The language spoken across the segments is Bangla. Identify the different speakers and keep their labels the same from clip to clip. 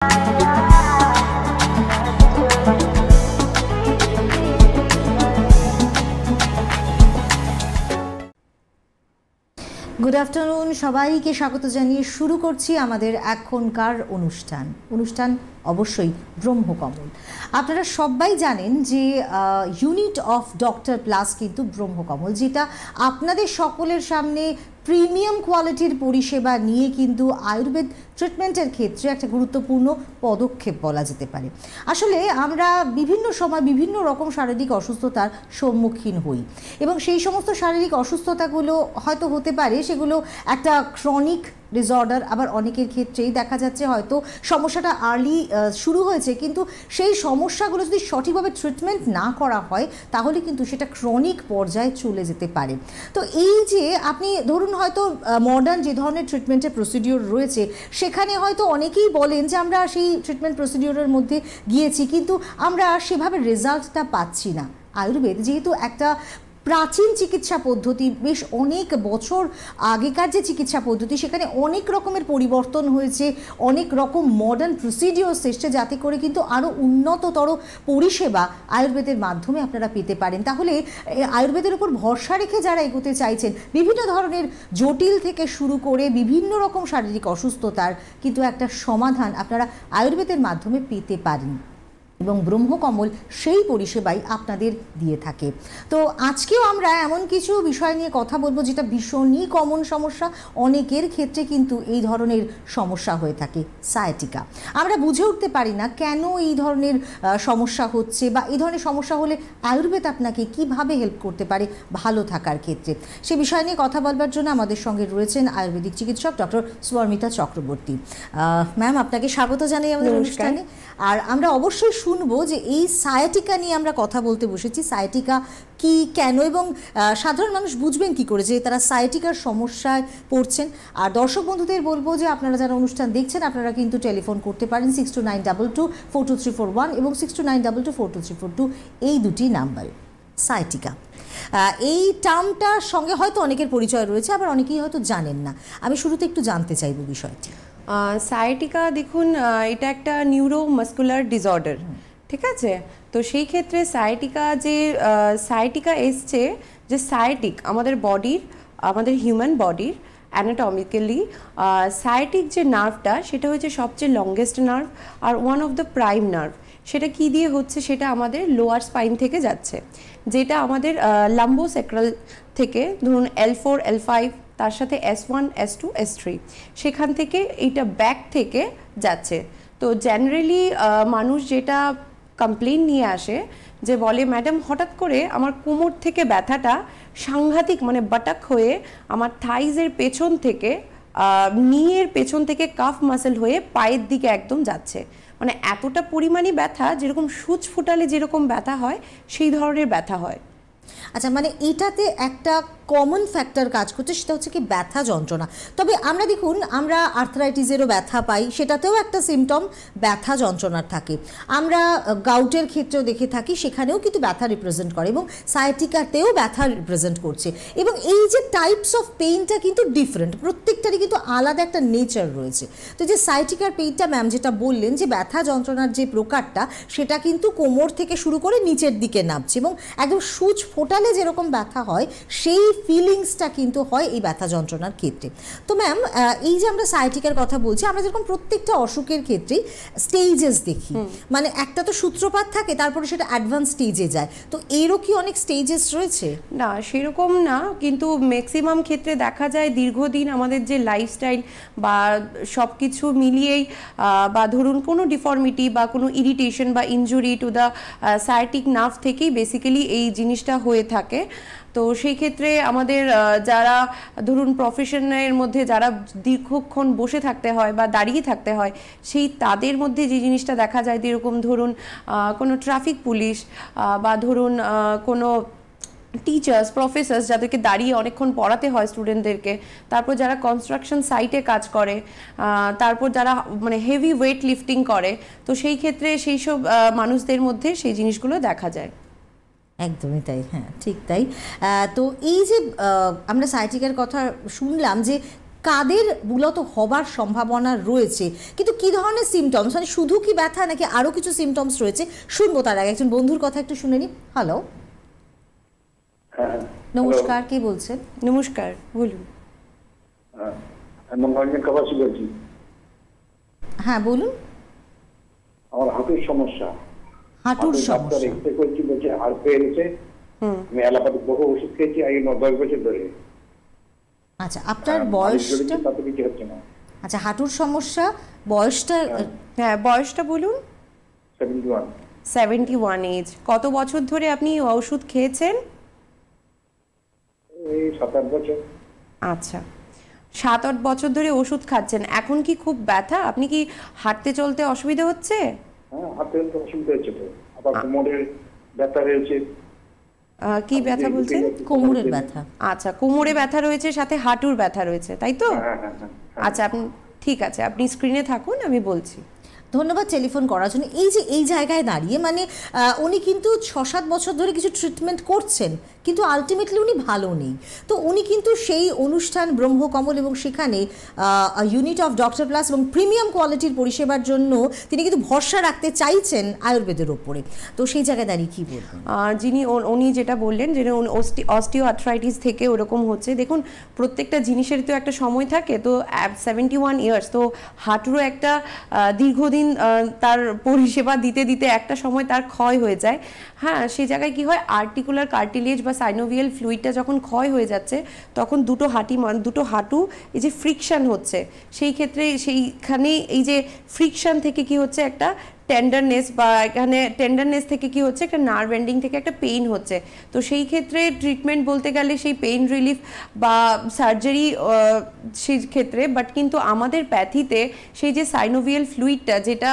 Speaker 1: গুড আফটারনুন, সবাইকে স্বাগত জানিয়ে শুরু করছি আমাদের এখনকার অনুষ্ঠান অবশ্যই ব্রহ্মকমল। আপনারা সবাই জানেন যে ইউনিট অফ ডক্টর প্লাস কিন্তু ব্রহ্মকমল, যেটা আপনাদের সকলের সামনে প্রিমিয়াম কোয়ালিটির পরিষেবা নিয়ে কিন্তু আয়ুর্বেদ ট্রিটমেন্টের ক্ষেত্রে একটা গুরুত্বপূর্ণ পদক্ষেপ বলা যেতে পারে। আসলে আমরা বিভিন্ন সময় বিভিন্ন রকম শারীরিক অসুস্থতার সম্মুখীন হই এবং সেই সমস্ত শারীরিক অসুস্থতাগুলো হয়তো হতে পারে সেগুলো একটা ক্রনিক ডিসঅর্ডার, আবার অনেকের ক্ষেত্রেই দেখা যাচ্ছে হয়তো সমস্যাটা আর্লি শুরু হয়েছে, কিন্তু সেই সমস্যাগুলো যদি সঠিকভাবে ট্রিটমেন্ট না করা হয় তাহলে কিন্তু সেটা ক্রনিক পর্যায়ে চলে যেতে পারে। তো এই যে আপনি ধরুন হয়তো মডার্ন যে ধরনের ট্রিটমেন্টের প্রসিডিওর রয়েছে সেখানে হয়তো অনেকেই বলেন যে আমরা সেই ট্রিটমেন্ট প্রসিডিওরের মধ্যে গিয়েছি কিন্তু আমরা সেভাবে রেজাল্টটা পাচ্ছি না। আয়ুর্বেদ যেহেতু একটা প্রাচীন চিকিৎসা পদ্ধতি, বেশ অনেক বছর আগেকার যে চিকিৎসা পদ্ধতি সেখানে অনেক রকমের পরিবর্তন হয়েছে, অনেক রকম মডার্ন প্রসিডিওরস এসছে যাতে করে কিন্তু আরও উন্নততর পরিষেবা আয়ুর্বেদের মাধ্যমে আপনারা পেতে পারেন। তাহলে আয়ুর্বেদের উপর ভরসা রেখে যারা এগোতে চাইছেন বিভিন্ন ধরনের জটিল থেকে শুরু করে বিভিন্ন রকম শারীরিক অসুস্থতার কিন্তু একটা সমাধান আপনারা আয়ুর্বেদের মাধ্যমে পেতে পারেন এবং ব্রহ্মকমল সেই পরিষেবাই আপনাদের দিয়ে থাকে। তো আজকেও আমরা এমন কিছু বিষয় নিয়ে কথা বলবো যেটা ভীষণই কমন সমস্যা, অনেকের ক্ষেত্রে কিন্তু এই ধরনের সমস্যা হয়ে থাকে, সায়াটিকা। আমরা বুঝে উঠতে পারি না কেন এই ধরনের সমস্যা হচ্ছে বা এই ধরনের সমস্যা হলে আয়ুর্বেদ আপনাকে কিভাবে হেল্প করতে পারে ভালো থাকার ক্ষেত্রে। সে বিষয় নিয়ে কথা বলবার জন্য আমাদের সঙ্গে রয়েছেন আয়ুর্বেদিক চিকিৎসক ডক্টর স্বর্মিতা চক্রবর্তী। ম্যাম, আপনাকে স্বাগত জানাই আমাদের অনুষ্ঠানে। আর আমরা অবশ্যই শুনবো যে এই সায়াটিকা নিয়ে আমরা কথা বলতে বসেছি, সায়াটিকা কি, কেন এবং সাধারণ মানুষ বুঝবেন কি করে যে তারা সায়াটিকার সমস্যায় পড়ছেন। আর দর্শক বন্ধুদের বলবো যে আপনারা যারা অনুষ্ঠান দেখছেন আপনারা কিন্তু টেলিফোন করতে পারেন 6292242341 এবং 6292242342 এই দুটি নাম্বারে। সায়াটিকা এই টার্মটার সঙ্গে হয়তো অনেকের পরিচয় রয়েছে, আবার অনেকেই হয়তো জানেন না। আমি শুরুতে একটু জানতে চাইব বিষয়টি।
Speaker 2: সায়াটিকা দেখুন, এটা একটা নিউরোমাস্কুলার ডিসঅর্ডার, ঠিক আছে? তো সেই ক্ষেত্রে সায়াটিকা এসছে যে সায়াটিক আমাদের বডির, আমাদের হিউম্যান বডির অ্যানাটমিক্যালি সায়াটিক যে নার্ভটা সেটা হচ্ছে সবচেয়ে লংগেস্ট নার্ভ আর one of the prime nerve. সেটা কি দিয়ে হচ্ছে? সেটা আমাদের লোয়ার স্পাইন থেকে যাচ্ছে, যেটা আমাদের লাম্বোস্যাক্রাল থেকে ধরুন L4 L5 তার সাথে S1 S2 S3 সেখান থেকে এইটা ব্যাক থেকে যাচ্ছে। তো জেনারেলি মানুষ যেটা কমপ্লেন নিয়ে আসে যে বলে ম্যাডাম হঠাৎ করে আমার কোমর থেকে ব্যথাটা সাংঘাতিক, মানে বাটাক হয়ে আমার থাইজের পেছন থেকে নিয়ের পেছন থেকে কাফ মাসেল হয়ে পায়ের দিকে একদম যাচ্ছে, মানে এতটা পরিমাণে ব্যথা যেরকম সূচ ফুটালে যেরকম ব্যথা হয় সেই ধরনের ব্যথা হয়।
Speaker 1: আচ্ছা, মানে এটাতে একটা কমন ফ্যাক্টর কাজ করছে, সেটা হচ্ছে কি ব্যথা যন্ত্রণা। তবে আমরা দেখুন আমরা আর্থ্রাইটিসেরও ব্যথা পাই, সেটাতেও একটা সিমটম ব্যথা যন্ত্রণার থাকে। আমরা গাউটের ক্ষেত্রেও দেখে থাকি, সেখানেও কিন্তু ব্যথা রিপ্রেজেন্ট করে এবং সায়াটিকাতেও ব্যথা রিপ্রেজেন্ট করছে। এবং এই যে টাইপস অফ পেইনটা কিন্তু ডিফারেন্ট, প্রত্যেকটারই কিন্তু আলাদা একটা নেচার রয়েছে। তো যে সায়াটিকার পেইনটা ম্যাম যেটা বললেন যে ব্যথা যন্ত্রণার যে প্রকারটা সেটা কিন্তু কোমর থেকে শুরু করে নিচের দিকে নামছে এবং একদম সূচ ফোটালে যেরকম ব্যথা হয় সেই ফিলিংসটা কিন্তু হয় এই ব্যথা যন্ত্রণার ক্ষেত্রে। তো ম্যাম, এই যে আমরা সায়াটিকার কথা বলছি, আমরা যেরকম প্রত্যেকটা অসুখের ক্ষেত্রেই স্টেজেস দেখি, মানে একটা তো সূত্রপাত থাকে তারপরে সেটা অ্যাডভান্স স্টেজে যায়, তো এরও কি অনেক স্টেজেস রয়েছে?
Speaker 2: না, সেরকম না, কিন্তু ম্যাক্সিমাম ক্ষেত্রে দেখা যায় দীর্ঘদিন আমাদের যে লাইফস্টাইল বা সব কিছু মিলিয়েই বা ধরুন কোনো ডিফর্মিটি বা কোনো ইরিটেশন বা injury to the sciatic nerve থেকেই বেসিক্যালি এই জিনিসটা হয়ে থাকে। তো সেই ক্ষেত্রে আমাদের যারা ধরুন প্রফেশনের মধ্যে যারা দীর্ঘক্ষণ বসে থাকতে হয় বা দাঁড়িয়ে থাকতে হয়, সেই তাদের মধ্যে যে জিনিসটা দেখা যায়, যেরকম ধরুন কোনো ট্রাফিক পুলিশ বা ধরুন কোনো টিচার্স, প্রফেসর্স যাদেরকে দাঁড়িয়ে অনেকক্ষণ পড়াতে হয় স্টুডেন্টদেরকে, তারপর যারা কনস্ট্রাকশন সাইটে কাজ করে, তারপর যারা মানে হেভি ওয়েট লিফটিং করে, তো সেই ক্ষেত্রে সেই সব মানুষদের মধ্যে সেই জিনিসগুলো দেখা যায়।
Speaker 1: একদমই তাই, হ্যাঁ ঠিক তাই। তো এই যে আমরা সায়াটিকার কথা শুনলাম যে কাদের মূলত হবার সম্ভাবনা রয়েছে, কিন্তু কি ধরনের সিমটমস, মানে শুধু কি ব্যথা নাকি আরো কিছু সিমটমস রয়েছে শুনবো। তার আগে একজন বন্ধুর কথা একটু শুনে নি। হ্যালো, নমস্কার, কে বলছেন?
Speaker 2: নমস্কার, বলুন।
Speaker 1: হ্যাঁ বলুন।
Speaker 3: আমার হাঁটুর সমস্যা।
Speaker 1: হাঁটুর সমস্যা।
Speaker 3: এক্সরে করছি, বলছে আর পেয়েছে। আমি অ্যালোপ্যাথিক বহু ওষুধ খেয়েছি আগে 10 বছর ধরে।
Speaker 1: আচ্ছা, আপনার বয়সটা?
Speaker 3: তাতে কিছু হচ্ছে না।
Speaker 1: আচ্ছা, হাঁটুর সমস্যা, বয়সটা?
Speaker 2: হ্যাঁ, বয়সটা বলুন।
Speaker 3: 71।
Speaker 2: 71 এজ। কত বছর ধরে আপনি ওষুধ খেয়েছেন?
Speaker 3: এই 7-8 বছর।
Speaker 2: আচ্ছা, 7-8 বছর ধরে ওষুধ খাচ্ছেন। এখন কি খুব ব্যথা? আপনি কি হাঁটতে চলতে অসুবিধা হচ্ছে?
Speaker 3: হ্যাঁ, হাঁটতে চলতে অসুবিধা হচ্ছে তো। আবার কোমরের ব্যথা রয়েছে।
Speaker 2: কি ব্যথা বলছেন?
Speaker 1: কোমরের ব্যথা।
Speaker 2: আচ্ছা, কোমরে ব্যথা রয়েছে, সাথে হাঁটুর ব্যথা রয়েছে, তাই তো?
Speaker 3: হ্যাঁ।
Speaker 2: আচ্ছা, আপনি ঠিক আছে, আপনি স্ক্রিনে থাকুন, আমি বলছি।
Speaker 1: ধন্যবাদ টেলিফোন করার জন্য। এই যে এই জায়গায় দাঁড়িয়ে মানে উনি কিন্তু 6-7 বছর ধরে কিছু ট্রিটমেন্ট করছেন, কিন্তু আলটিমেটলি উনি ভালো নেই। তো উনি কিন্তু সেই অনুষ্ঠান ব্রহ্মকমল এবং সেখানে ইউনিট অফ ডক্টর প্লাস এবং প্রিমিয়াম কোয়ালিটির পরিষেবার জন্য তিনি কিন্তু ভরসা রাখতে চাইছেন আয়ুর্বেদের ওপরে। তো সেই জায়গায় দাঁড়িয়ে কী বলবেন?
Speaker 2: উনি যেটা বললেন যে অস্টিও আর্থ্রাইটিস থেকে ওরকম হচ্ছে, দেখুন প্রত্যেকটা জিনিসের তো একটা সময় থাকে। তো 71 ইয়ার্স, তো হাঁটুরও একটা দীর্ঘদিন তার পরিষেবা দিতে দিতে একটা সময় তার ক্ষয় হয়ে যায়। হ্যাঁ, সেই জায়গায় কি হয়, আর্টিকুলার কার্টিলেজ বা সাইনোভিয়াল ফ্লুইডটা যখন ক্ষয় হয়ে যাচ্ছে, তখন দুটো হাঁটু এই যে ফ্রিকশন হচ্ছে, সেই ক্ষেত্রে সেইখানে এই যে ফ্রিকশন থেকে কি হচ্ছে, একটা টেন্ডারনেস, বা এখানে টেন্ডারনেস থেকে কি হচ্ছে, একটা নার্ভ এন্ডিং থেকে একটা পেইন হচ্ছে। তো সেই ক্ষেত্রে ট্রিটমেন্ট বলতে গেলে সেই পেইন রিলিফ বা সার্জারি সেই ক্ষেত্রে, বাট কিন্তু আমাদের প্যাথিতে সেই যে সাইনোভিয়াল ফ্লুইডটা যেটা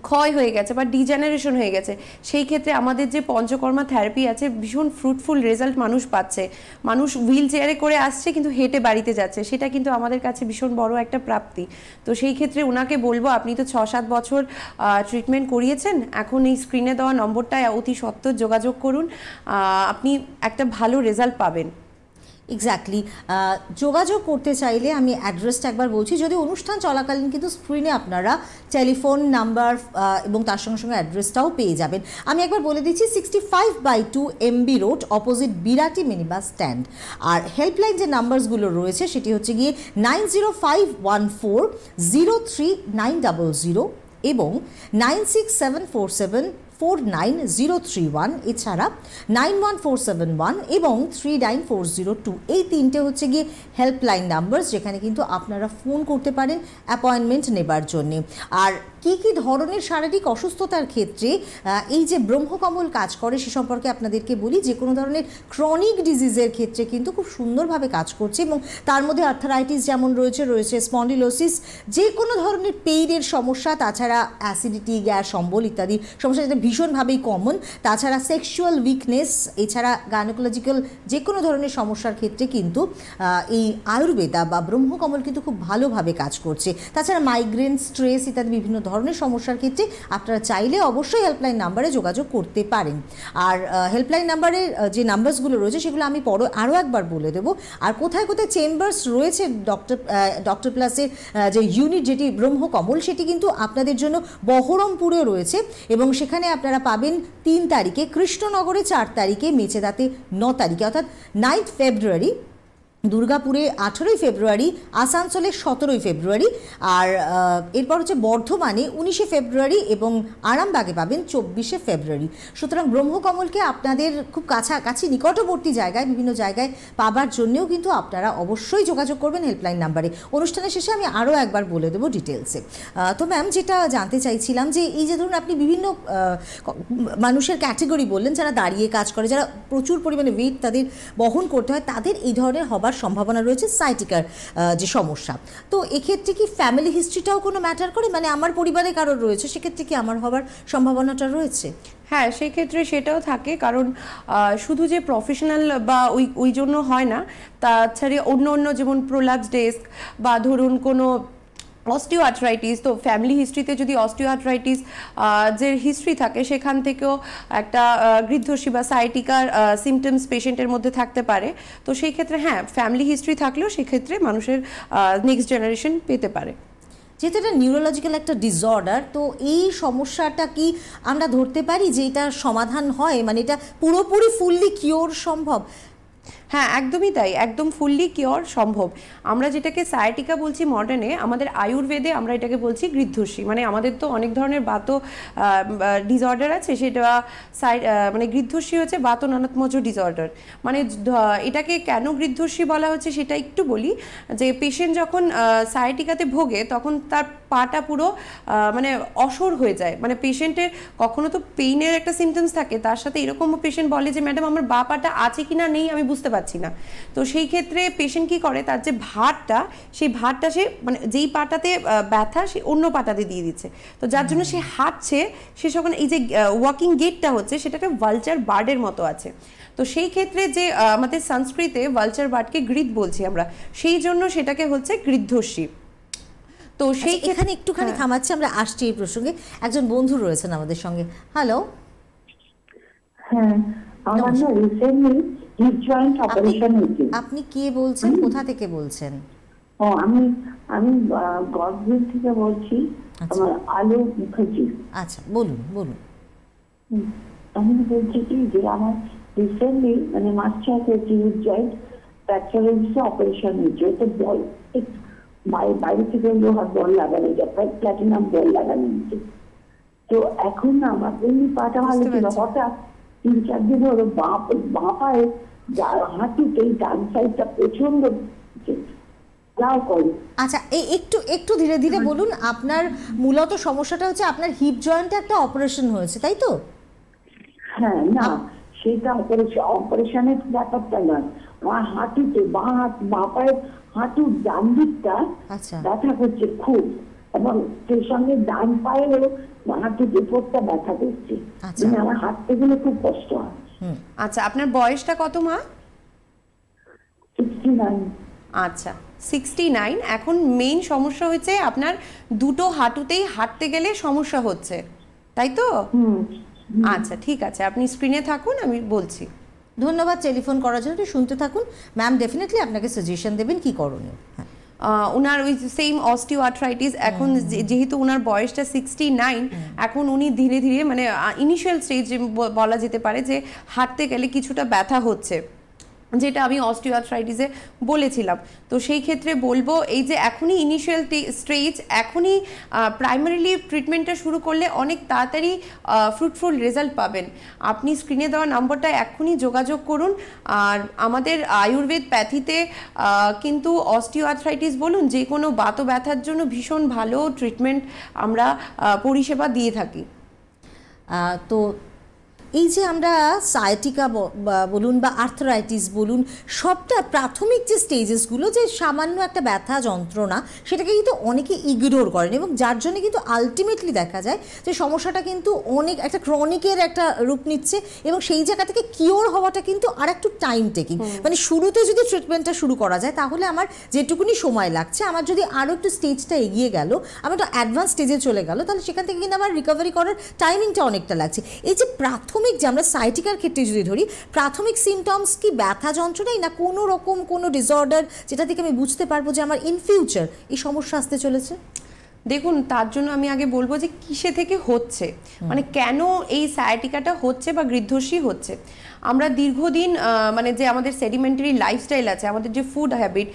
Speaker 2: ক্ষয় হয়ে গেছে বা ডিজেনারেশন হয়ে গেছে, সেই ক্ষেত্রে আমাদের যে পঞ্চকর্মা থেরাপি আছে, ভীষণ ফ্রুটফুল রেজাল্ট মানুষ পাচ্ছে। মানুষ হুইল চেয়ারে করে আসছে কিন্তু হেঁটে বাড়িতে যাচ্ছে, সেটা কিন্তু আমাদের কাছে ভীষণ বড় একটা প্রাপ্তি। তো সেই ক্ষেত্রে ওনাকে বলবো, আপনি তো 6-7 বছর ট্রিটমেন্ট করিয়েছেন, এখন এই স্ক্রিনে দেওয়া নম্বরটায় অতি সত্বর যোগাযোগ করুন, আপনি একটা ভালো রেজাল্ট পাবেন।
Speaker 1: এক্স্যাক্টলি। যোগাযোগ করতে চাইলে আমি অ্যাড্রেসটা একবার বলছি, যদি অনুষ্ঠান চলাকালীন কিন্তু স্ক্রিনে আপনারা টেলিফোন নাম্বার এবং তার সঙ্গে সঙ্গে অ্যাড্রেসটাও পেয়ে যাবেন। আমি একবার বলে দিচ্ছি, 65/2 MB road, opposite Birati mini bus stand. আর হেল্পলাইন যে নাম্বারসগুলো রয়েছে সেটি হচ্ছে গিয়ে 9051403900 এবং 9674749031, এছাড়া 91471 এবং 39402, এই তিনটে হচ্ছে গিয়ে হেল্পলাইন নাম্বার, যেখানে কিন্তু আপনারা ফোন করতে পারেন অ্যাপয়েন্টমেন্ট নেবার জন্যে। আর কি কি ধরনের শারীরিক অসুস্থতার ক্ষেত্রে এই যে ব্রহ্মকমল কাজ করে সে সম্পর্কে আপনাদেরকে বলি। যে কোনো ধরনের ক্রনিক ডিজিজের ক্ষেত্রে কিন্তু খুব সুন্দরভাবে কাজ করছে, এবং তার মধ্যে আর্থারাইটিস যেমন রয়েছে স্পন্ডিলোসিস, যে কোনো ধরনের পেইনের সমস্যা, তাছাড়া অ্যাসিডিটি, গ্যাস, অম্বল ইত্যাদি সমস্যা যেটা ভীষণভাবেই কমন, তাছাড়া সেক্সুয়াল উইকনেস, এছাড়া গাইনোকোলজিক্যাল যে কোনো ধরনের সমস্যার ক্ষেত্রে কিন্তু এই আয়ুর্বেদা বা ব্রহ্মকমল কিন্তু খুব ভালোভাবে কাজ করছে। তাছাড়া মাইগ্রেন, স্ট্রেস ইত্যাদি বিভিন্ন ধরনের সমস্যার ক্ষেত্রে আপনারা চাইলে অবশ্যই হেল্পলাইন নাম্বারে যোগাযোগ করতে পারেন। আর হেল্পলাইন নাম্বারের যে নাম্বারসগুলো রয়েছে সেগুলো আমি পরে আরও একবার বলে দেবো। আর কোথায় কোথায় চেম্বার্স রয়েছে ডক্টর প্লাসের যে ইউনিট যেটি ব্রহ্মকমল, সেটি কিন্তু আপনাদের জন্য বহরমপুরে রয়েছে, এবং সেখানে আপনারা পাবেন 3 তারিখে কৃষ্ণনগরে, 4 তারিখে মেচেদাতে, 9 তারিখে অর্থাৎ 9 ফেব্রুয়ারি, দুর্গাপুরে 18 ফেব্রুয়ারি, আসানসোলে 17 ফেব্রুয়ারি, আর এরপর হচ্ছে বর্ধমানে 19 ফেব্রুয়ারি এবং আরামবাগে পাবেন 24 ফেব্রুয়ারি। সুতরাং ব্রহ্মকমলকে আপনাদের খুব কাছাকাছি নিকটবর্তী জায়গায়, বিভিন্ন জায়গায় পাবার জন্যেও কিন্তু আপনারা অবশ্যই যোগাযোগ করবেন হেল্পলাইন নাম্বারে। অনুষ্ঠানের শেষে আমি আরও একবার বলে দেবো ডিটেলসে। তো ম্যাম, যেটা জানতে চাইছিলাম যে এই যে ধরুন আপনি বিভিন্ন মানুষের ক্যাটেগরি বললেন, যারা দাঁড়িয়ে কাজ করে, যারা প্রচুর পরিমাণে ওয়েট তাদের বহন করতে হয়, তাদের এই ধরনের হবার সম্ভাবনা রয়েছে, সাইটিকার যে সমস্যা। তো এক্ষেত্রে কি ফ্যামিলি হিস্ট্রিটাও কোনো ম্যাটার করে? মানে আমার পরিবারে কারোর রয়েছে, সেক্ষেত্রে কি আমার হবার সম্ভাবনাটা রয়েছে?
Speaker 2: হ্যাঁ, সেক্ষেত্রে সেটাও থাকে, কারণ শুধু যে প্রফেশনাল বা ওই জন্য হয় না, তাছাড়া অন্য যেমন প্রোল্যাপস ডিস্ক বা ধরুন কোনো অস্টিওআর্থ্রাইটিস, তো ফ্যামিলি হিস্ট্রিতে যদি অস্টিওআর্থ্রাইটিস যে হিস্ট্রি থাকে সেখান থেকেও একটা গৃদ্ধশী বা সাইটিকার সিমটমস পেশেন্টের মধ্যে থাকতে পারে। তো সেই ক্ষেত্রে হ্যাঁ, ফ্যামিলি হিস্ট্রি থাকলেও সেক্ষেত্রে মানুষের নেক্সট জেনারেশন পেতে পারে।
Speaker 1: যেহেতু এটা নিউরোলজিক্যাল একটা ডিসঅর্ডার, তো এই সমস্যাটা কি আমরা ধরতে পারি যে এটা সমাধান হয়, মানে এটা পুরোপুরি ফুললি কিওর সম্ভব?
Speaker 2: হ্যাঁ, একদমই তাই, একদম ফুললি কিওর সম্ভব। আমরা যেটাকে সায়াটিকা বলছি মডার্নে, আমাদের আয়ুর্বেদে আমরা এটাকে বলছি গৃদ্ধশী। মানে আমাদের তো অনেক ধরনের বাত ডিসঅর্ডার আছে, সেটা মানে গৃদ্ধশী হচ্ছে বাতনানাত্মজ ডিসঅর্ডার। মানে এটাকে কেন গৃদ্ধশী বলা হচ্ছে সেটা একটু বলি। যে পেশেন্ট যখন সায়াটিকাতে ভোগে তখন তার পাটা পুরো মানে অসর হয়ে যায়। মানে পেশেন্টের কখনো তো পেইনের একটা সিমটমস থাকে, তার সাথে এরকমও পেশেন্ট বলে যে ম্যাডাম আমার বা পাটা আছে কিনা নেই আমি বুঝতে পারছি না। তো সেই ক্ষেত্রে পেশেন্ট কি করে, তার যে ভারটা, সেই ভারটা সে মানে যেই পাটাতে ব্যথা সে অন্য পাটাতে দিয়ে দিচ্ছে। তো যার জন্য সে হাঁটছে, সে যখন এই যে ওয়াকিং গেটটা হচ্ছে সেটা একটা ভালচার বার্ডের মতো আছে। তো সেই ক্ষেত্রে যে আমাদের সংস্কৃতে ভালচার বার্ডকে গৃধ বলছি আমরা, সেই জন্য সেটাকে হচ্ছে গৃদ্ধশী। তো সেই
Speaker 1: এখানে একটুখানি থামাচ্ছি, আমরা আসছি এই প্রসঙ্গে। একজন বন্ধু রয়েছেন আমাদের সঙ্গে। হ্যালো।
Speaker 4: হ্যাঁ, আমার না রিসেন্টলি হিপ জয়েন্ট অপারেশন হয়েছে।
Speaker 1: আপনি কে বলছেন, কোথা থেকে বলছেন?
Speaker 4: ও আমি গডভিল থেকে বলছি। আমার আলো মুখার্জি।
Speaker 1: আচ্ছা, বলুন বলুন।
Speaker 4: আমি বলছি কি যে আমার রিসেন্টলি মানে মাস 6 হয়েছে হিপ জয়েন্ট ফ্র্যাকচার হয়েছে, অপারেশন হয়েছে। এটা বল বাইরে থেকে লোহার বল লাগানো যায়, প্ল্যাটিনাম বল লাগানো হয়েছে। তো এখন না আমার এমনি পাটা ভালো ছিল, হঠাৎ 3-4 দিন হলো বাঁ পায়ে হাঁটুতে ডান সাইডটা প্রচন্ড যাও করে।
Speaker 1: আচ্ছা, একটু ধীরে ধীরে বলুন। আপনার মূলত সমস্যাটা হচ্ছে আপনার হিপ জয়েন্টে একটা অপারেশন হয়েছে, তাই তো?
Speaker 4: হ্যাঁ, না সেটা অপারেশনের ব্যাপারটা নয়, আমার হাঁটুতে বাঁ পায়ের হাঁটুর ডান দিকটা ব্যথা করছে খুব, এবং সেই সঙ্গে ডান পায়েও হাঁটুর উপরটা ব্যথা করছে। মানে আমার হাঁটতে গেলে খুব কষ্ট হয়।
Speaker 2: আচ্ছা, আপনার বয়সটা কত মা?
Speaker 4: 69।
Speaker 2: আচ্ছা, 69। এখন মেইন সমস্যা হচ্ছে আপনার দুটো হাঁটুতেই হাঁটতে গেলে সমস্যা হচ্ছে, তাই তো? আচ্ছা, ঠিক আছে, আপনি স্ক্রিনে থাকুন, আমি বলছি।
Speaker 1: ধন্যবাদ টেলিফোন করার জন্য। শুনতে থাকুন, ম্যাম ডেফিনেটলি আপনাকে সাজেশন দেবেন কি করণীয়।
Speaker 2: ওনার ওই সেম অস্টিওআর্থ্রাইটিস, এখন যেহেতু ওনার বয়সটা 69, এখন উনি ধীরে ধীরে মানে ইনিশিয়াল স্টেজ বলা যেতে পারে যে হাঁটতে গেলে কিছুটা ব্যথা হচ্ছে, যেটা আমি অস্টিওআর্থ্রাইটিসে বলেছিলাম। তো সেই ক্ষেত্রে বলবো এই যে এখনই ইনিশিয়াল স্টেজ, এখনই প্রাইমারিলি ট্রিটমেন্টটা শুরু করলে অনেক তাড়াতাড়ি ফ্রুটফুল রেজাল্ট পাবেন। আপনি স্ক্রিনে দেওয়া নম্বরটা এখনই যোগাযোগ করুন। আর আমাদের আয়ুর্বেদ প্যাথিতে কিন্তু অস্টিওআর্থ্রাইটিস বলুন, যে কোনো বাত ব্যথার জন্য ভীষণ ভালো ট্রিটমেন্ট আমরা পরিষেবা দিয়ে থাকি।
Speaker 1: তো এই যে আমরা সায়াটিকা বলুন বা আর্থরাইটিস বলুন, সবটা প্রাথমিক যে স্টেজেসগুলো, যে সামান্য একটা ব্যথা যন্ত্রণা, সেটাকে কিন্তু অনেকে ইগনোর করেন, এবং যার জন্য কিন্তু আলটিমেটলি দেখা যায় যে সমস্যাটা কিন্তু অনেক একটা ক্রনিকের একটা রূপ নিচ্ছে, এবং সেই জায়গা থেকে কিওর হওয়াটা কিন্তু আর একটু টাইম টেকিং। মানে শুরুতে যদি ট্রিটমেন্টটা শুরু করা যায় তাহলে আমার যেটুকুনি সময় লাগছে, আমার যদি আরও একটু স্টেজটা এগিয়ে গেল, আমার একটু অ্যাডভান্স স্টেজে চলে গেল, তাহলে সেখান থেকে কিন্তু আমার রিকভারি করার টাইমিংটা অনেকটা লাগছে। এই যে প্রাথমিক, যে আমরা সাইটিকার ক্ষেত্রে যদি ধরি, প্রাথমিক সিমটমস কি ব্যথা যন্ত্রণাই, না কোনো রকম কোনো ডিসঅর্ডার যেটা থেকে আমি বুঝতে পারবো যে আমার ইন ফিউচার এই সমস্যা আসতে চলেছে?
Speaker 2: দেখুন, তার জন্য আমি আগে বলবো যে কিসে থেকে হচ্ছে, মানে কেন এই সায়াটিকাটা হচ্ছে বা গৃদ্ধশী হচ্ছে। আমরা দীর্ঘদিন মানে যে আমাদের সেডিমেন্টারি লাইফস্টাইল আছে, আমাদের যে ফুড হ্যাবিট,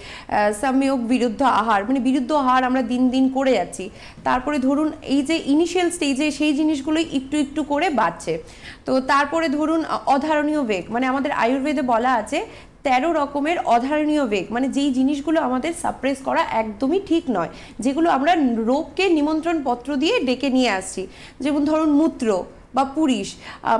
Speaker 2: সম্যক বিরুদ্ধ আহার, মানে বিরুদ্ধ আহার আমরা দিন দিন করে যাচ্ছি। তারপরে ধরুন এই যে ইনিশিয়াল স্টেজে সেই জিনিসগুলোই একটু একটু করে বাড়ছে। তো তারপরে ধরুন অধারণীয় বেগ, মানে আমাদের আয়ুর্বেদে বলা আছে 13 রকমের অধারণীয় বেগ, মানে যেই জিনিসগুলো আমাদের সাপ্রেস করা একদমই ঠিক নয়, যেগুলো আমরা রোগকে নিমন্ত্রণ পত্র দিয়ে ডেকে নিয়ে আসছি। যেমন ধরুন মূত্র বা পুরিশ,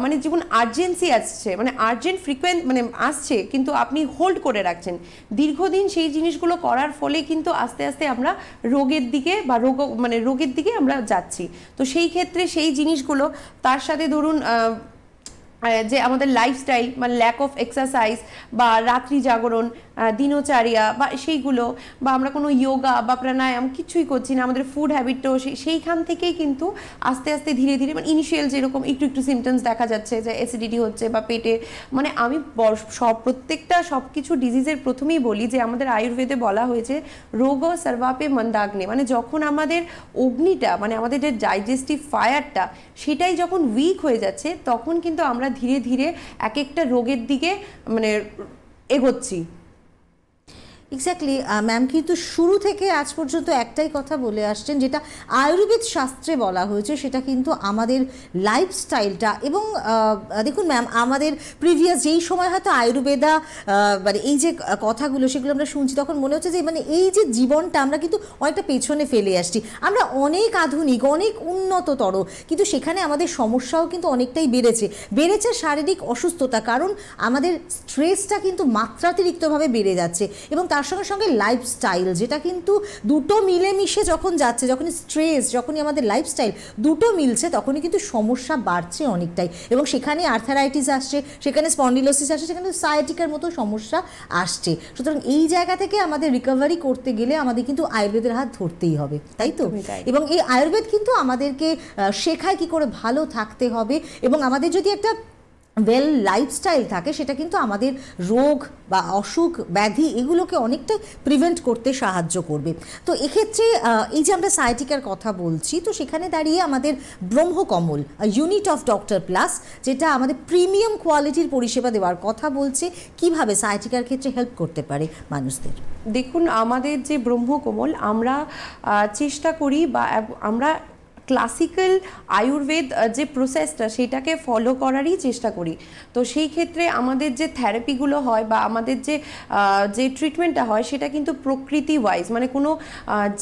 Speaker 2: মানে যেমন আর্জেন্সি আসছে, মানে আর্জেন্ট ফ্রিকোয়েন্ট মানে আসছে, কিন্তু আপনি হোল্ড করে রাখছেন দীর্ঘদিন। সেই জিনিসগুলো করার ফলে কিন্তু আস্তে আস্তে আমরা রোগের দিকে বা রোগের দিকে আমরা যাচ্ছি। তো সেই ক্ষেত্রে সেই জিনিসগুলো, তার সাথে ধরুন যে আমাদের লাইফস্টাইল মানে ল্যাক অফ এক্সারসাইজ বা রাত্রি জাগরণ, দিনচর্যা বা সেইগুলো, বা আমরা কোনো যোগা বা প্রাণায়াম কিছুই করছি না, আমাদের ফুড হ্যাবিটটাও সেইখান থেকেই কিন্তু আস্তে আস্তে ধীরে ধীরে মানে ইনিশিয়াল যেরকম একটু একটু সিমটমস দেখা যাচ্ছে যে অ্যাসিডিটি হচ্ছে বা পেটে, মানে আমি প্রত্যেকটা সব কিছু ডিজিজের প্রথমেই বলি যে আমাদের আয়ুর্বেদে বলা হয়েছে রোগ সর্বাপে মন্দাগ্নে, মানে যখন আমাদের অগ্নিটা মানে আমাদের যে ডাইজেস্টিভ ফায়ারটা সেটাই যখন উইক হয়ে যাচ্ছে তখন কিন্তু আমরা ধীরে ধীরে এক একটা রোগের দিকে মানে এগোচ্ছি।
Speaker 1: এক্স্যাক্টলি ম্যাম, কিন্তু শুরু থেকে আজ পর্যন্ত একটাই কথা বলে আসছেন, যেটা আয়ুর্বেদ শাস্ত্রে বলা হয়েছে, সেটা কিন্তু আমাদের লাইফস্টাইলটা। এবং দেখুন ম্যাম, আমাদের প্রিভিয়াস যেই সময় হয়তো আয়ুর্বেদা মানে এই যে কথাগুলো সেগুলো আমরা শুনছি, তখন মনে হচ্ছে যে মানে এই যে জীবনটা আমরা কিন্তু অনেকটা পেছনে ফেলে আসছি, আমরা অনেক আধুনিক, অনেক উন্নততর, কিন্তু সেখানে আমাদের সমস্যাও কিন্তু অনেকটাই বেড়েছে শারীরিক অসুস্থতা, কারণ আমাদের স্ট্রেসটা কিন্তু মাত্রাতিরিক্তভাবে বেড়ে যাচ্ছে। এবং তার সঙ্গে সঙ্গে লাইফস্টাইল, যেটা কিন্তু দুটো মিলেমিশে যখন যাচ্ছে, যখনই স্ট্রেস, যখনই আমাদের লাইফস্টাইল দুটো মিলছে, তখনই কিন্তু সমস্যা বাড়ছে অনেকটাই। এবং সেখানে আর্থারাইটিস আসছে, সেখানে স্পন্ডিলোসিস আসছে, সেখানে সায়াটিকার মতো সমস্যা আসছে। সুতরাং এই জায়গা থেকে আমাদের রিকভারি করতে গেলে আমাদের কিন্তু আয়ুর্বেদের হাত ধরতেই হবে, তাই তো? এবং এই আয়ুর্বেদ কিন্তু আমাদেরকে শেখায় কি করে ভালো থাকতে হবে, এবং আমাদের যদি একটা ওয়েল লাইফস্টাইল থাকে, সেটা কিন্তু আমাদের রোগ বা অসুখ ব্যাধি এগুলোকে অনেকটা প্রিভেন্ট করতে সাহায্য করবে। তো এক্ষেত্রে এই যে আমরা সায়াটিকার কথা বলছি, তো সেখানে দাঁড়িয়ে আমাদের ব্রহ্মকমল ইউনিট অফ ডক্টর প্লাস, যেটা আমাদের প্রিমিয়াম কোয়ালিটির পরিষেবা দেওয়ার কথা বলছে, কিভাবে সায়াটিকার ক্ষেত্রে হেল্প করতে পারে মানুষদের?
Speaker 2: দেখুন, আমাদের যে ব্রহ্মকমল আমরা চেষ্টা করি বা আমরা ক্লাসিক্যাল আয়ুর্বেদ যে প্রসেসটা সেটাকে ফলো করারই চেষ্টা করি। তো সেই ক্ষেত্রে আমাদের যে থেরাপিগুলো হয় বা আমাদের যে ট্রিটমেন্টটা হয় সেটা কিন্তু প্রকৃতি ওয়াইজ, মানে কোনো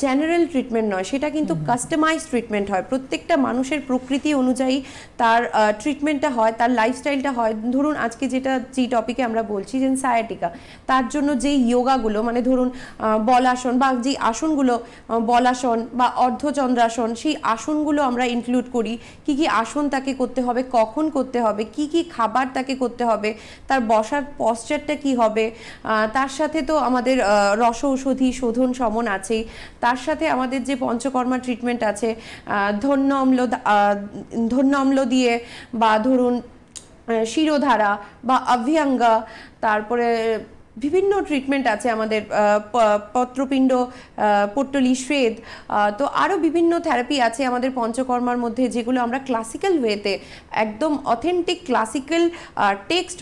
Speaker 2: জেনারেল ট্রিটমেন্ট নয়, সেটা কিন্তু কাস্টমাইজ ট্রিটমেন্ট হয়। প্রত্যেকটা মানুষের প্রকৃতি অনুযায়ী তার ট্রিটমেন্টটা হয়, তার লাইফস্টাইলটা হয়। ধরুন আজকে যেই টপিকে আমরা বলছি যে সায়াটিকা, তার জন্য যেই যোগাগুলো মানে ধরুন বলাসন বা যেই আসনগুলো, বলাসন বা অর্ধচন্দ্রাসন, সেই আসনগুলো আমরা ইনক্লুড করি। কি কি আসন তাকে করতে হবে, কখন করতে হবে, কি কি খাবার তাকে করতে হবে, তার বসার পশ্চারটা কি হবে, তার সাথে তো আমাদের রস ঔষধি শোধন সমন আছেই। তার সাথে আমাদের যে পঞ্চকর্মা ট্রিটমেন্ট আছে, ধন্য অম্ল দিয়ে বা ধরুন শিরোধারা বা অভ্যঙ্গা, তারপরে বিভিন্ন ট্রিটমেন্ট আছে আমাদের, পত্রপিণ্ড পট্টলি শ্বেদ, তো আরও বিভিন্ন থেরাপি আছে আমাদের পঞ্চকর্মার মধ্যে, যেগুলো আমরা ক্লাসিক্যাল ওয়েতে একদম অথেন্টিক ক্লাসিক্যাল টেক্সট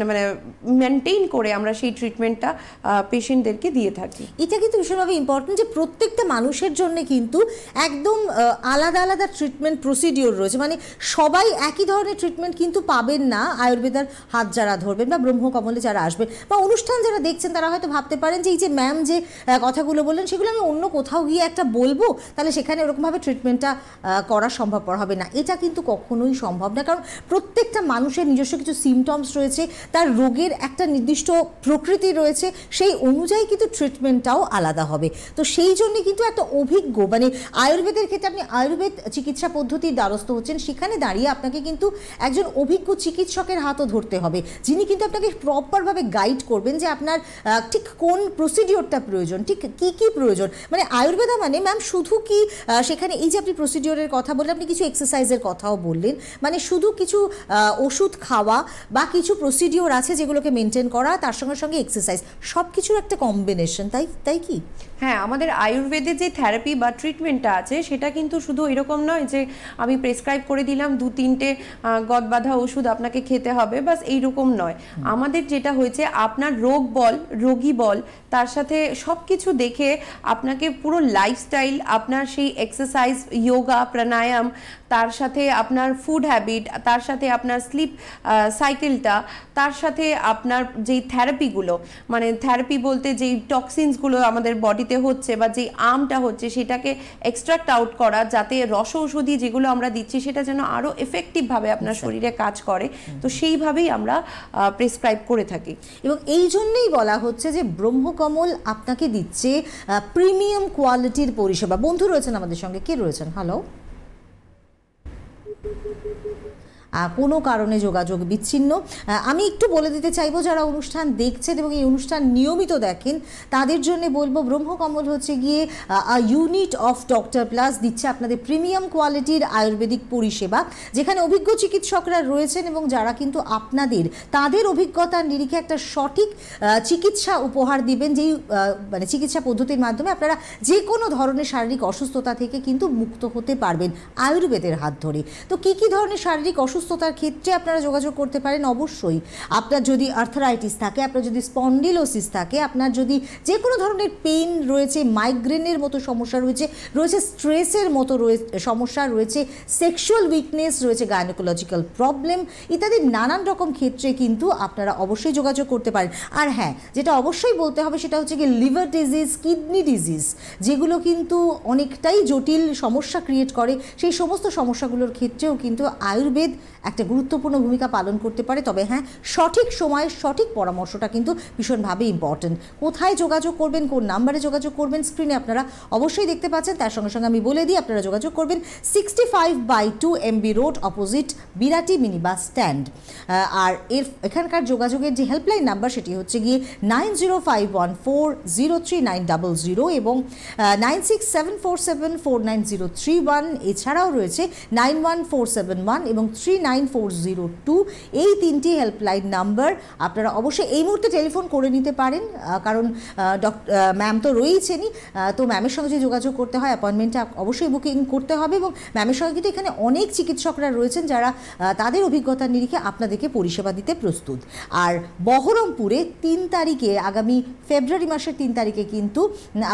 Speaker 2: মানে মেনটেন করে আমরা সেই ট্রিটমেন্টটা পেশেন্টদেরকে দিয়ে থাকি।
Speaker 1: এটা কিন্তু ভীষণভাবে ইম্পর্টেন্ট যে প্রত্যেকটা মানুষের জন্য কিন্তু একদম আলাদা আলাদা ট্রিটমেন্ট প্রসিডিওর রয়েছে, মানে সবাই একই ধরনের ট্রিটমেন্ট কিন্তু পাবেন না আয়ুর্বেদার হাত যারা ধরবেন বা ব্রহ্মকমলে যারা আসবেন বা অনুষ্ঠান যারা দেখছেন, তারা হয়তো ভাবতে পারেন যে এই যে ম্যাম যে কথাগুলো বললেন সেগুলো আমি অন্য কোথাও গিয়ে একটা বলবো, তাহলে সেখানে ওরকমভাবে ট্রিটমেন্টটা করা সম্ভবপর হবে না। এটা কিন্তু কখনোই সম্ভব না, কারণ প্রত্যেকটা মানুষের নিজস্ব কিছু সিমটমস রয়েছে, তার রোগের একটা নির্দিষ্ট প্রকৃতি রয়েছে, সেই অনুযায়ী কিন্তু ট্রিটমেন্টটাও আলাদা হবে। তো সেই জন্য কিন্তু একটা অভিজ্ঞ মানে আয়ুর্বেদের ক্ষেত্রে আপনি আয়ুর্বেদ চিকিৎসা পদ্ধতির দ্বারস্থ হচ্ছেন, সেখানে দাঁড়িয়ে আপনাকে কিন্তু একজন অভিজ্ঞ চিকিৎসকের হাতও ধরতে হবে, যিনি কিন্তু আপনাকে প্রপারভাবে গাইড করবেন যে আপনার ঠিক কোন প্রসিডিওরটা প্রয়োজন, ঠিক কি কি প্রয়োজন। মানে আয়ুর্বেদা মানে ম্যাম শুধু কি সেখানে এই যে আপনি প্রসিডিওরের কথা বললেন, আপনি কিছু এক্সারসাইজের কথাও বললেন, মানে শুধু কিছু ওষুধ খাওয়া বা কিছু প্রসিডিওর আছে যেগুলোকে মেনটেন করা, তার সঙ্গে সঙ্গে এক্সারসাইজ, সব কিছুর একটা কম্বিনেশন, তাই কি?
Speaker 2: হ্যাঁ, আমাদের আয়ুর্বেদের যে থেরাপি বা ট্রিটমেন্টটা আছে সেটা কিন্তু শুধু এরকম নয় যে আমি প্রেসক্রাইব করে দিলাম 2-3টে গদ বাঁধা ওষুধ আপনাকে খেতে হবে, বাস এইরকম নয়। আমাদের যেটা হয়েছে আপনার রোগ বল, রোগী বল, তার সাথে সব কিছু দেখে আপনাকে পুরো লাইফস্টাইল, আপনার সেই এক্সারসাইজ, যোগা, প্রাণায়াম, তার সাথে আপনার ফুড হ্যাবিট, তার সাথে আপনার স্লিপ সাইকেলটা, তার সাথে আপনার যেই থেরাপিগুলো, মানে থেরাপি বলতে যেই টক্সিনসগুলো আমাদের বডিতে হচ্ছে বা যেই আমটা হচ্ছে সেটাকে এক্সট্রাক্ট আউট করা, যাতে রস ঔষধি যেগুলো আমরা দিচ্ছি সেটা যেন আরও এফেক্টিভভাবে আপনার শরীরে কাজ করে, তো সেইভাবেই আমরা প্রেসক্রাইব করে থাকি।
Speaker 1: এবং এই জন্যই বলা হচ্ছে যে ব্রহ্মকমল আপনাকে দিচ্ছে প্রিমিয়াম কোয়ালিটির পরিষেবা। বন্ধু রয়েছেন আমাদের সঙ্গে, কে রয়েছেন? হ্যালো, কোনো কারণে যোগাযোগ বিচ্ছিন্ন। আমি একটু বলে দিতে চাইবো যারা অনুষ্ঠান দেখছেন এবং এই অনুষ্ঠান নিয়মিত দেখেন তাদের জন্য বলবো, ব্রহ্মকমল হচ্ছে গিয়ে ইউনিট অফ ডক্টর প্লাস দিচ্ছে আপনাদের প্রিমিয়াম কোয়ালিটির আয়ুর্বেদিক পরিষেবা, যেখানে অভিজ্ঞ চিকিৎসকরা রয়েছেন এবং যারা কিন্তু আপনাদের তাদের অভিজ্ঞতার নিরিখে একটা সঠিক চিকিৎসা উপহার দিবেন, যেই মানে চিকিৎসা পদ্ধতির মাধ্যমে আপনারা যে কোনো ধরনের শারীরিক অসুস্থতা থেকে কিন্তু মুক্ত হতে পারবেন আয়ুর্বেদের হাত ধরে। তো কী কী ধরনের শারীরিক অসুস্থতার ক্ষেত্রে আপনারা যোগাযোগ করতে পারেন? অবশ্যই আপনার যদি আর্থারাইটিস থাকে, আপনার যদি স্পন্ডিলোসিস থাকে, আপনার যদি যে কোনো ধরনের পেইন রয়েছে, মাইগ্রেনের মতো সমস্যা রয়েছে, স্ট্রেসের মতো সমস্যা রয়েছে, সেক্সুয়াল উইকনেস রয়েছে, গাইনোকোলজিক্যাল প্রবলেম ইত্যাদি নানান রকম ক্ষেত্রে কিন্তু আপনারা অবশ্যই যোগাযোগ করতে পারেন। আর হ্যাঁ, যেটা অবশ্যই বলতে হবে সেটা হচ্ছে কি লিভার ডিজিজ, কিডনি ডিজিজ, যেগুলো কিন্তু অনেকটাই জটিল সমস্যা ক্রিয়েট করে, সেই সমস্ত সমস্যাগুলোর ক্ষেত্রেও কিন্তু আয়ুর্বেদ একটা গুরুত্বপূর্ণ ভূমিকা পালন করতে পারে। তবে হ্যাঁ, সঠিক সময়ে সঠিক পরামর্শটা কিন্তু ভীষণভাবে ইম্পর্টেন্ট। কোথায় যোগাযোগ করবেন, কোন নাম্বারে যোগাযোগ করবেন স্ক্রিনে আপনারা অবশ্যই দেখতে পাচ্ছেন। তার সঙ্গে সঙ্গে আমি বলে দিই, আপনারা যোগাযোগ করবেন 65/2 MB road, opposite Birati mini bus stand. আর এখানকার যোগাযোগের যে হেল্পলাইন নাম্বার সেটি হচ্ছে গিয়ে 9051403900 এবং 9674749031। এছাড়াও রয়েছে 91471 এবং 39402। এই তিনটি হেল্পলাইন নাম্বার আপনারা অবশ্যই এই মুহূর্তে টেলিফোন করে নিতে পারেন, কারণ ম্যাম তো রয়েছেনই। তো ম্যামের সঙ্গে যে যোগাযোগ করতে হয়, অ্যাপয়েন্টমেন্টটা অবশ্যই বুকিং করতে হবে এবং ম্যামের সঙ্গে কিন্তু এখানে অনেক চিকিৎসকরা রয়েছেন যারা তাদের অভিজ্ঞতার নিরিখে আপনাদেরকে পরিষেবা দিতে প্রস্তুত। আর বহরমপুরে 3 তারিখে, আগামী ফেব্রুয়ারি মাসের 3 তারিখে কিন্তু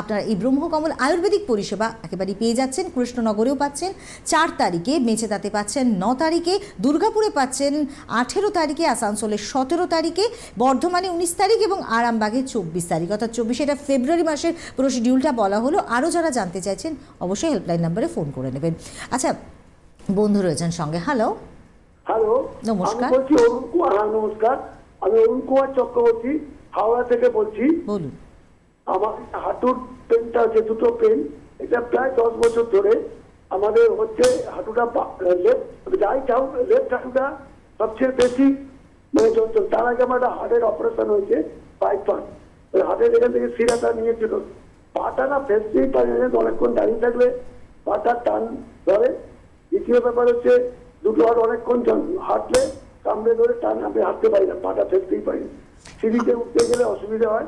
Speaker 1: আপনারা এই ব্রহ্মকমল আয়ুর্বেদিক পরিষেবা একেবারেই পেয়ে যাচ্ছেন। কৃষ্ণনগরেও পাচ্ছেন 4 তারিখে, মেচেদাতে পাচ্ছেন 9 তারিখে, দুর্গাপুরে পাচ্ছেন 18 তারিখে, আসানসোলে 17 তারিখে, বর্ধমানে 19 তারিখ এবং আরামবাগে 24 তারিখ, অর্থাৎ 24। এটা ফেব্রুয়ারি মাসের পুরো শিডিউলটা বলা হলো। আরও যারা জানতে চাইছেন অবশ্যই হেল্পলাইন নাম্বারে ফোন করে নেবেন। আচ্ছা, বন্ধু রয়েছেন সঙ্গে। হ্যালো, নমস্কার।
Speaker 5: নমস্কার, আমি অরুণ কুমার চক্রবর্তী হাওড়া থেকে বলছি।
Speaker 1: বলুন।
Speaker 5: আমার হাঁটুর পেনটা হচ্ছে, দুটো পেন, এটা প্রায় 10 বছর ধরে আমাদের হচ্ছে। হাঁটুটা লেফট হাঁটুটা সবচেয়ে বেশি মানে যন্ত্রণা। তার আগে আমার একটা হার্টের অপারেশন হয়েছে, বাইপাস। ওই হার্টের এখান থেকে শিরাটা নিয়েছিল, পাটা না ফেসতেই পারে না, অনেকক্ষণ দাঁড়িয়ে থাকলে পাটা টান ধরে। দ্বিতীয় ব্যাপার হচ্ছে, দুটো হাত অনেকক্ষণ হাঁটলে কামড়ে ধরে টান, আমি হাঁটতে পারি না, পাটা ফেসতেই পারি না। সিঁড়িতে উঠতে গেলে অসুবিধা হয়,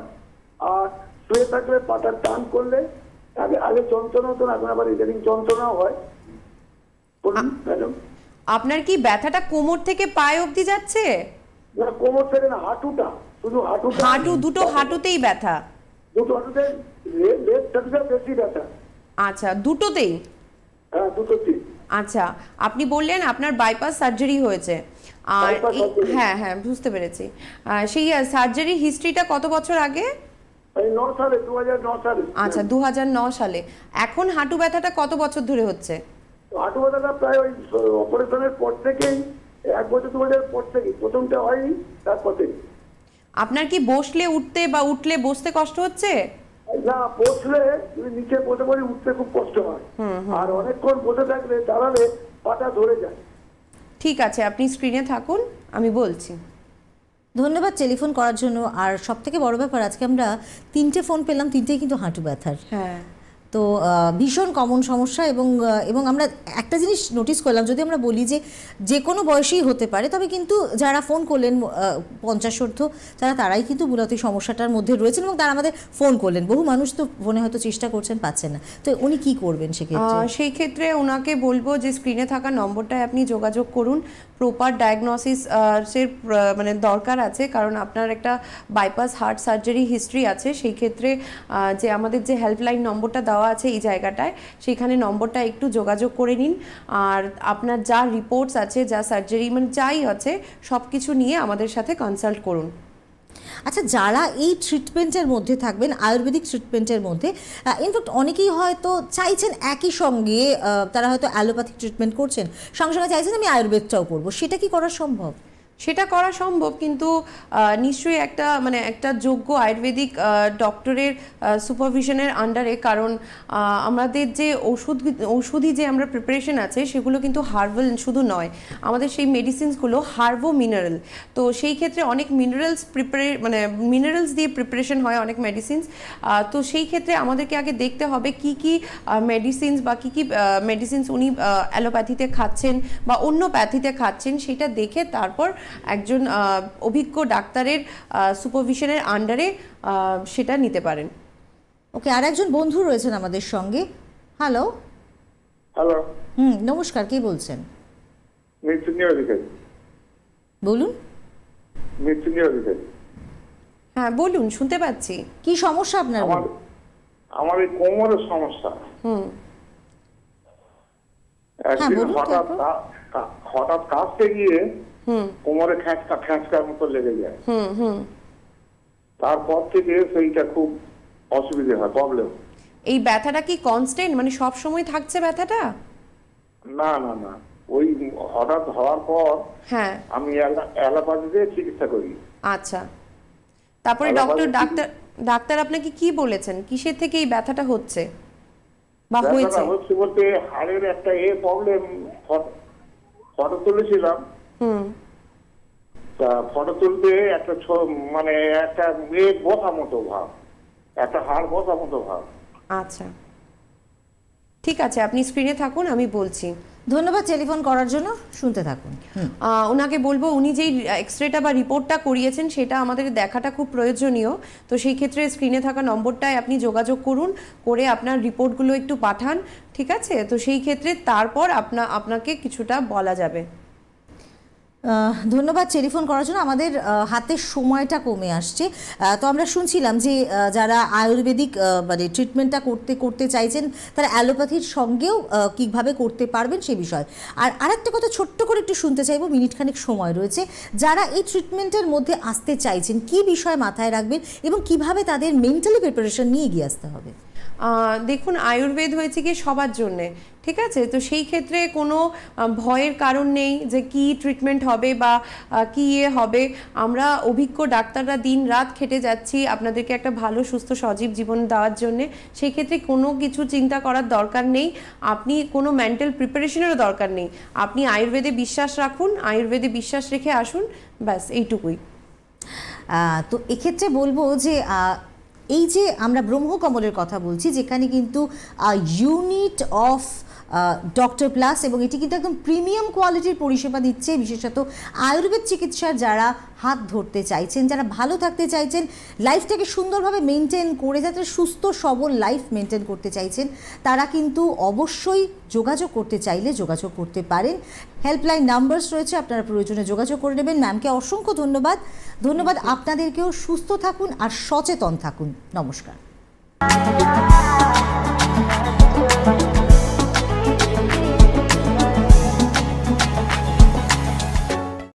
Speaker 5: আর শুয়ে থাকলে পাটা টান করলে আগে যন্ত্রণা হতো না, এখন আবার ইদানিং যন্ত্রণাও হয়। বলুন ম্যাডাম।
Speaker 2: আপনার কি ব্যথাটা কোমর থেকে পায়ে অবধি যাচ্ছে?
Speaker 5: না, কোমর থেকে না, হাঁটুটা, শুধু
Speaker 2: হাঁটু, দুটো হাঁটুতেই ব্যথা?
Speaker 5: দুটো হাঁটুতে, লেফট হাঁটুটা বেশি ব্যথা।
Speaker 2: আচ্ছা, দুটোতেই?
Speaker 5: হ্যাঁ, দুটোতেই।
Speaker 2: আচ্ছা, আপনি বললেন আপনার বাইপাস সার্জারি হয়েছে। আর হ্যাঁ হ্যাঁ, বুঝতে পেরেছি। সেই সার্জারি হিস্ট্রিটা কত বছর আগে?
Speaker 5: 9 সালে, 2009 সালে।
Speaker 2: আচ্ছা, 2009 সালে। এখন হাঁটু ব্যথাটা কত বছর ধরে হচ্ছে?
Speaker 5: হাঁটু ব্যথাটা প্রায় ওই অপারেশনের পর থেকেই, 1 বছর 2 বছর পর থেকেই, প্রথমটা হয়নি, তারপর থেকে।
Speaker 2: আপনার কি বসলে উঠতে বা উঠলে বসতে কষ্ট হচ্ছে?
Speaker 5: না, বসলে নিচে বসে পড়ে উঠতে খুব কষ্ট হয়, আর অনেকক্ষণ বসে থাকলে দাঁড়ালে পাটা ধরে যায়।
Speaker 2: ঠিক আছে, আপনি স্ক্রিনে থাকুন, আমি বলছি।
Speaker 1: ধন্যবাদ টেলিফোন করার জন্য। আর সব থেকে বড় ব্যাপার, আজকে আমরা 3টে ফোন পেলাম, 3টেই কিন্তু হাঁটু ব্যথার।
Speaker 2: হ্যাঁ,
Speaker 1: তো ভীষণ কমন সমস্যা। এবং আমরা একটা জিনিস নোটিস করলাম, যদি আমরা বলি যে কোনো বয়সেই হতে পারে, তবে কিন্তু যারা ফোন করলেন 50 ঊর্ধ্ব, তারাই কিন্তু মূলত এই সমস্যাটার মধ্যে রয়েছেন এবং তারা আমাদের ফোন করলেন। বহু মানুষ তো ফোনে হয়তো চেষ্টা করছেন, পাচ্ছেন না। তো উনি কি করবেন সেক্ষেত্রে?
Speaker 2: সেই ক্ষেত্রে ওনাকে বলবো যে স্ক্রিনে থাকা নম্বরটায় আপনি যোগাযোগ করুন। প্রপার ডায়াগনোসিসের মানে দরকার আছে, কারণ আপনার একটা বাইপাস হার্ট সার্জারি হিস্ট্রি আছে। সেই ক্ষেত্রে যে আমাদের যে হেল্পলাইন নম্বরটা দেওয়া আছে এই জায়গাটায়, সেখানে নম্বরটা একটু যোগাযোগ করে নিন। আর আপনার যা রিপোর্টস আছে, যা সার্জারি মানে যাই আছে, সব কিছু নিয়ে আমাদের সাথে কনসাল্ট করুন।
Speaker 1: আচ্ছা, যারা এই ট্রিটমেন্টের মধ্যে থাকবেন, আয়ুর্বেদিক ট্রিটমেন্টের মধ্যে, ইনফ্যাক্ট অনেকেই হয়তো চাইছেন একই সঙ্গে, তারা হয়তো অ্যালোপ্যাথিক ট্রিটমেন্ট করছেন, সঙ্গে সঙ্গে চাইছেন আমি আয়ুর্বেদটাও করবো, সেটা কি করা সম্ভব?
Speaker 2: সেটা করা সম্ভব, কিন্তু নিশ্চয়ই একটা যোগ্য আয়ুর্বেদিক ডক্টরের সুপারভিশনের আন্ডারে, কারণ আমাদের যে ওষুধি যে আমরা প্রিপারেশন আছে সেগুলো কিন্তু হার্বাল শুধু নয়, আমাদের সেই মেডিসিনসগুলো হার্বো মিনারেল। তো সেই ক্ষেত্রে অনেক মিনারেলস দিয়ে প্রিপারেশন হয় অনেক মেডিসিনস। তো সেই ক্ষেত্রে আমাদেরকে আগে দেখতে হবে কি কি মেডিসিনস বা কি কি মেডিসিনস উনি অ্যালোপ্যাথিতে খাচ্ছেন বা অন্য প্যাথিতে খাচ্ছেন, সেটা দেখে তারপর একজন অভিজ্ঞ ডাক্তারের সুপারভিশনের আন্ডারে সেটা নিতে পারেন।
Speaker 1: ওকে, আর একজন বন্ধু রয়েছেন আমাদের সঙ্গে। হ্যালো।
Speaker 3: হ্যালো।
Speaker 1: নমস্কার, কে বলছেন?
Speaker 3: মৃত্যুঞ্জয় অধিকারী।
Speaker 1: বলুন।
Speaker 3: মৃত্যুঞ্জয় অধিকারী।
Speaker 2: হ্যাঁ বলুন, শুনতে পাচ্ছি।
Speaker 1: কি সমস্যা আপনার?
Speaker 3: আমার এই কোমরের সমস্যা। হঠাৎ কাঁপতে গিয়ে কোমরে খ্যাঁচকার মতো লেগে যায়। তারপর থেকে সেইটা খুব অসুবিধা হয়, প্রবলেম।
Speaker 2: এই ব্যথাটা কি কনস্ট্যান্ট, মানে সব সময় থাকছে ব্যথাটা?
Speaker 3: না না না, ওই হঠাৎ হওয়ার পর
Speaker 2: হ্যাঁ
Speaker 3: আমি অ্যালোপ্যাথিতে চিকিৎসা করি।
Speaker 2: আচ্ছা, তারপরে ডাক্তার আপনাকে কি বলেছেন, কিসের থেকে এই ব্যথাটা হচ্ছে বা হয়েছে?
Speaker 3: হচ্ছে বলতে হাড়ের একটা প্রবলেম। ফটো তুলেছিলাম, তা ফটো তুলতে একটা মানে একটা বসা মতো ভাব, একটা হাড় বসা মতো ভাব।
Speaker 2: আচ্ছা ঠিক আছে, আপনি স্ক্রিনে থাকুন, আমি বলছি।
Speaker 1: ধন্যবাদ টেলিফোন করার জন্য, শুনতে থাকুন।
Speaker 2: ওনাকে বলবো উনি যেই এক্সরেটা বা রিপোর্টটা করিয়েছেন সেটা আমাদের দেখাটা খুব প্রয়োজনীয়। তো সেই ক্ষেত্রে স্ক্রিনে থাকা নম্বরটায় আপনি যোগাযোগ করুন, করে আপনার রিপোর্টগুলো একটু পাঠান, ঠিক আছে? তো সেই ক্ষেত্রে তারপর আপনাকে কিছুটা বলা যাবে।
Speaker 1: ধন্যবাদ টেলিফোন করার জন্য। আমাদের হাতের সময়টা কমে আসছে। তো আমরা শুনছিলাম যে যারা আয়ুর্বেদিক মানে ট্রিটমেন্টটা করতে চাইছেন তারা অ্যালোপ্যাথির সঙ্গেও কীভাবে করতে পারবেন সে বিষয়। আর আরেকটা কথা ছোট্ট করে একটু শুনতে চাইবো, মিনিটখানেক সময় রয়েছে। যারা এই ট্রিটমেন্টের মধ্যে আসতে চাইছেন কী বিষয় মাথায় রাখবেন এবং কিভাবে তাদের মেন্টালি প্রিপারেশন নিয়ে এগিয়ে আসতে হবে?
Speaker 2: দেখুন, আয়ুর্বেদ হয়েছে কি সবার জন্যে, ঠিক আছে? তো সেই ক্ষেত্রে কোনো ভয়ের কারণ নেই যে কি ট্রিটমেন্ট হবে বা কি হবে। আমরা অভিজ্ঞ ডাক্তাররা দিন রাত খেটে যাচ্ছি আপনাদেরকে একটা ভালো সুস্থ সজীব জীবন দেওয়ার জন্যে। সেই ক্ষেত্রে কোনো কিছু চিন্তা করার দরকার নেই, আপনি কোনো মেন্টাল প্রিপারেশনেরও দরকার নেই। আপনি আয়ুর্বেদে বিশ্বাস রাখুন, আয়ুর্বেদে বিশ্বাস রেখে আসুন, ব্যাস এইটুকুই।
Speaker 1: তো এক্ষেত্রে বলবো যে এই যে আমরা ব্রহ্মকমলের কথা বলছি, যেখানে কিন্তু ইউনিট অফ ডক্টর প্লাস, এবং এটি কিন্তু একদম প্রিমিয়াম কোয়ালিটির পরিষেবা দিচ্ছে। বিশেষত আয়ুর্বেদ চিকিৎসার যারা হাত ধরতে চাইছেন, যারা ভালো থাকতে চাইছেন, লাইফটাকে সুন্দরভাবে মেনটেন করে যাতে সুস্থ সবল লাইফ মেনটেন করতে চাইছেন, তারা কিন্তু অবশ্যই যোগাযোগ করতে চাইলে যোগাযোগ করতে পারেন। হেল্পলাইন নাম্বারস রয়েছে, আপনারা প্রয়োজনে যোগাযোগ করে নেবেন। ম্যামকে অসংখ্য ধন্যবাদ। আপনাদেরকেও সুস্থ থাকুন আর সচেতন থাকুন। নমস্কার।